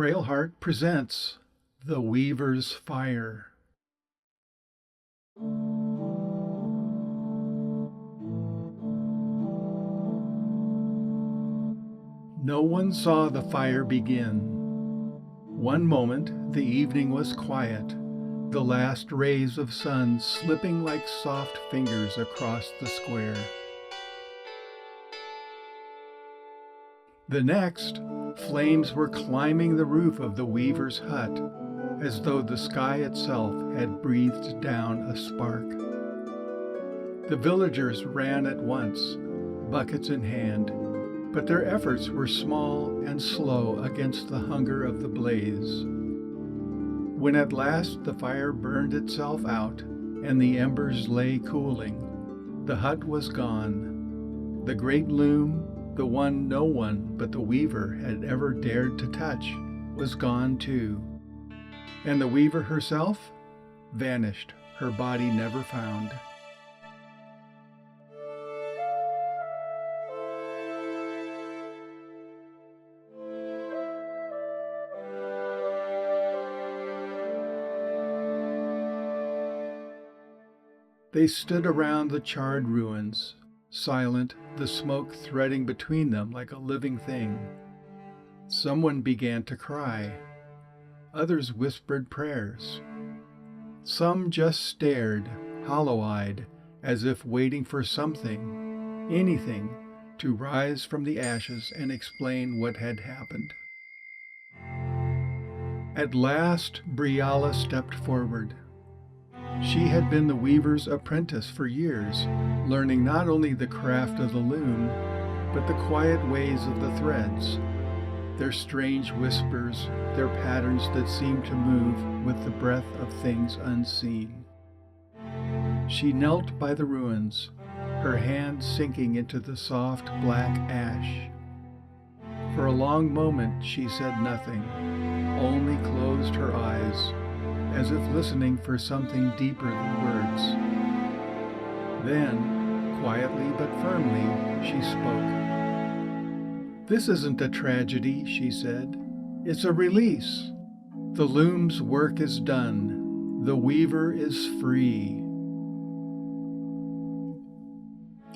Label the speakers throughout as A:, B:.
A: GrailHeart presents The Weaver's Fire. No one saw the fire begin. One moment the evening was quiet, the last rays of sun slipping like soft fingers across the square. The next, flames were climbing the roof of the weaver's hut, as though the sky itself had breathed down a spark. The villagers ran at once, buckets in hand, but their efforts were small and slow against the hunger of the blaze. When at last the fire burned itself out and the embers lay cooling, the hut was gone. The great loom, the one no one but the weaver had ever dared to touch, was gone too. And the weaver herself vanished, her body never found. They stood around the charred ruins, silent, the smoke threading between them like a living thing. Someone began to cry. Others whispered prayers. Some just stared, hollow-eyed, as if waiting for something, anything, to rise from the ashes and explain what had happened. At last, Briala stepped forward. She had been the weaver's apprentice for years, learning not only the craft of the loom, but the quiet ways of the threads, their strange whispers, their patterns that seemed to move with the breath of things unseen. She knelt by the ruins, her hand sinking into the soft black ash. For a long moment she said nothing, only closed her eyes, as if listening for something deeper than words. Then, quietly but firmly, she spoke. "This isn't a tragedy," she said. "It's a release. The loom's work is done. The weaver is free."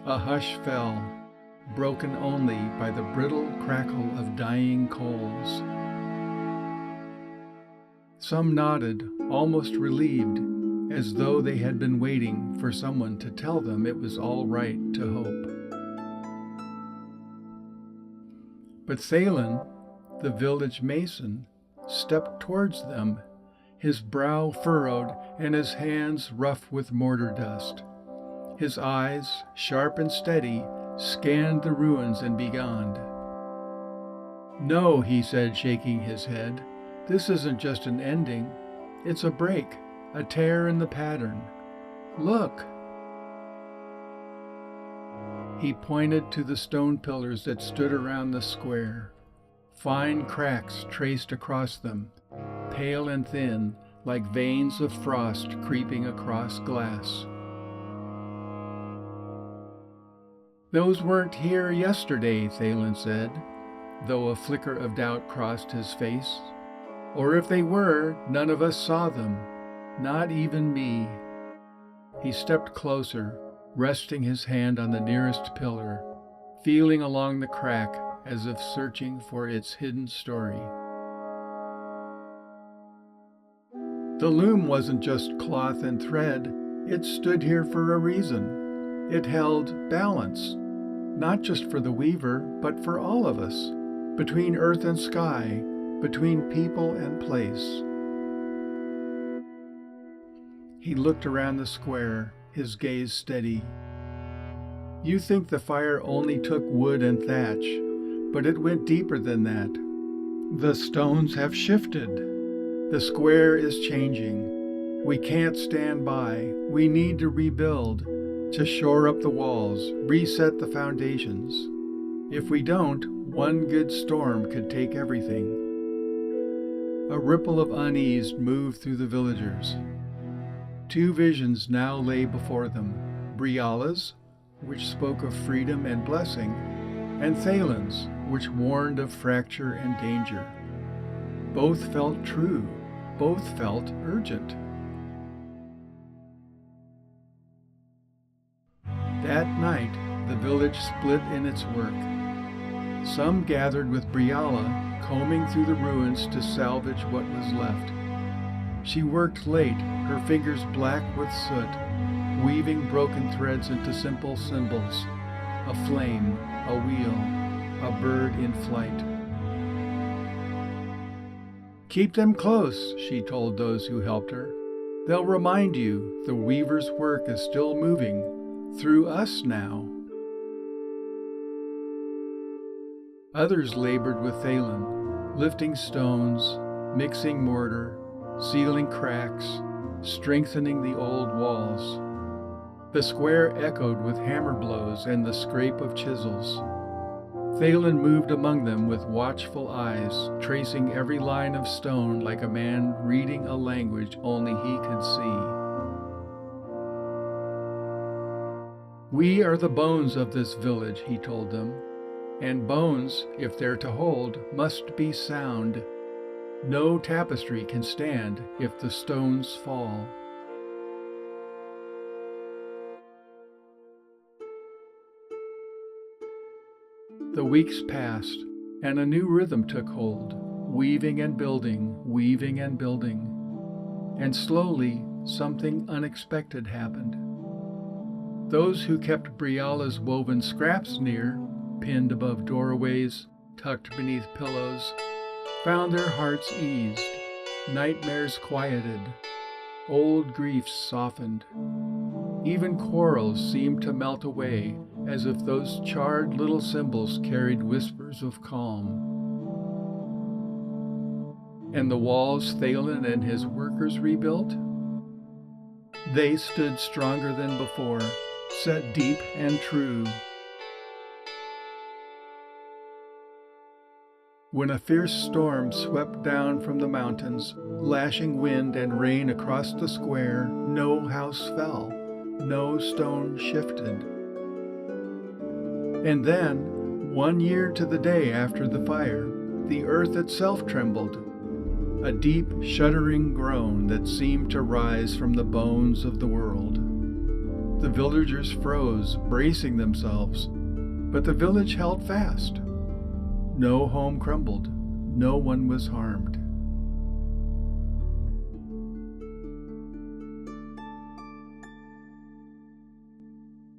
A: A hush fell, broken only by the brittle crackle of dying coals. Some nodded, almost relieved, as though they had been waiting for someone to tell them it was all right to hope. But Thalen, the village mason, stepped towards them, his brow furrowed and his hands rough with mortar dust. His eyes, sharp and steady, scanned the ruins and beyond. "No," he said, shaking his head. "This isn't just an ending. It's a break, a tear in the pattern. Look!" He pointed to the stone pillars that stood around the square. Fine cracks traced across them, pale and thin, like veins of frost creeping across glass. "Those weren't here yesterday," Thalen said, though a flicker of doubt crossed his face. "Or if they were, none of us saw them, not even me." He stepped closer, resting his hand on the nearest pillar, feeling along the crack as if searching for its hidden story. The loom wasn't just cloth and thread. It stood here for a reason. It held balance, not just for the weaver, but for all of us, between earth and sky, between people and place. He looked around the square, his gaze steady. "You think the fire only took wood and thatch, but it went deeper than that. The stones have shifted. The square is changing. We can't stand by. We need to rebuild, to shore up the walls, reset the foundations. If we don't, one good storm could take everything." A ripple of unease moved through the villagers. Two visions now lay before them, Briala's, which spoke of freedom and blessing, and Thalen's, which warned of fracture and danger. Both felt true. Both felt urgent. That night, the village split in its work. Some gathered with Briala, combing through the ruins to salvage what was left. She worked late, her fingers black with soot, weaving broken threads into simple symbols: a flame, a wheel, a bird in flight. "Keep them close," she told those who helped her. "They'll remind you the weaver's work is still moving, through us now." Others labored with Thalen, lifting stones, mixing mortar, sealing cracks, strengthening the old walls. The square echoed with hammer blows and the scrape of chisels. Thalen moved among them with watchful eyes, tracing every line of stone like a man reading a language only he could see. "We are the bones of this village," he told them. "And bones, if they're to hold, must be sound. No tapestry can stand if the stones fall." The weeks passed, and a new rhythm took hold, weaving and building, weaving and building. And slowly, something unexpected happened. Those who kept Briala's woven scraps near, pinned above doorways, tucked beneath pillows, found their hearts eased, nightmares quieted, old griefs softened. Even quarrels seemed to melt away, as if those charred little symbols carried whispers of calm. And the walls Thalen and his workers rebuilt? They stood stronger than before, set deep and true. When a fierce storm swept down from the mountains, lashing wind and rain across the square, no house fell, no stone shifted. And then, 1 year to the day after the fire, the earth itself trembled, a deep, shuddering groan that seemed to rise from the bones of the world. The villagers froze, bracing themselves, but the village held fast. No home crumbled, no one was harmed.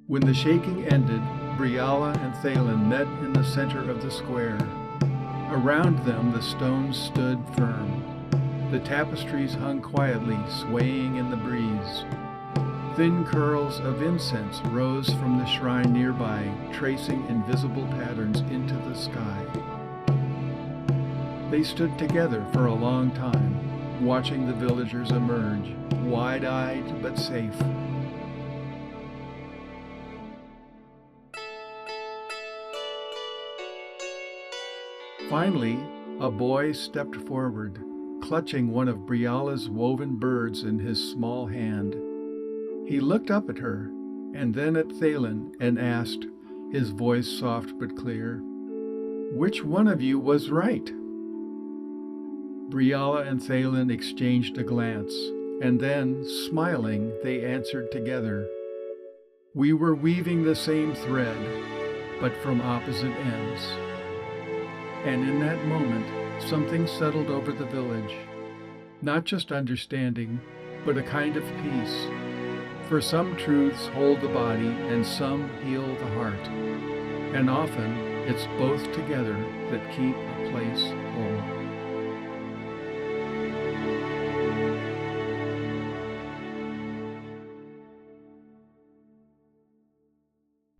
A: When the shaking ended, Briala and Thalen met in the center of the square. Around them the stones stood firm. The tapestries hung quietly, swaying in the breeze. Thin curls of incense rose from the shrine nearby, tracing invisible patterns into the sky. They stood together for a long time, watching the villagers emerge, wide-eyed but safe. Finally, a boy stepped forward, clutching one of Briala's woven birds in his small hand. He looked up at her, and then at Thalen, and asked, his voice soft but clear, "Which one of you was right?" Briala and Thalen exchanged a glance, and then, smiling, they answered together, "We were weaving the same thread, but from opposite ends." And in that moment, something settled over the village. Not just understanding, but a kind of peace. For some truths hold the body and some heal the heart. And often, it's both together that keep a place whole.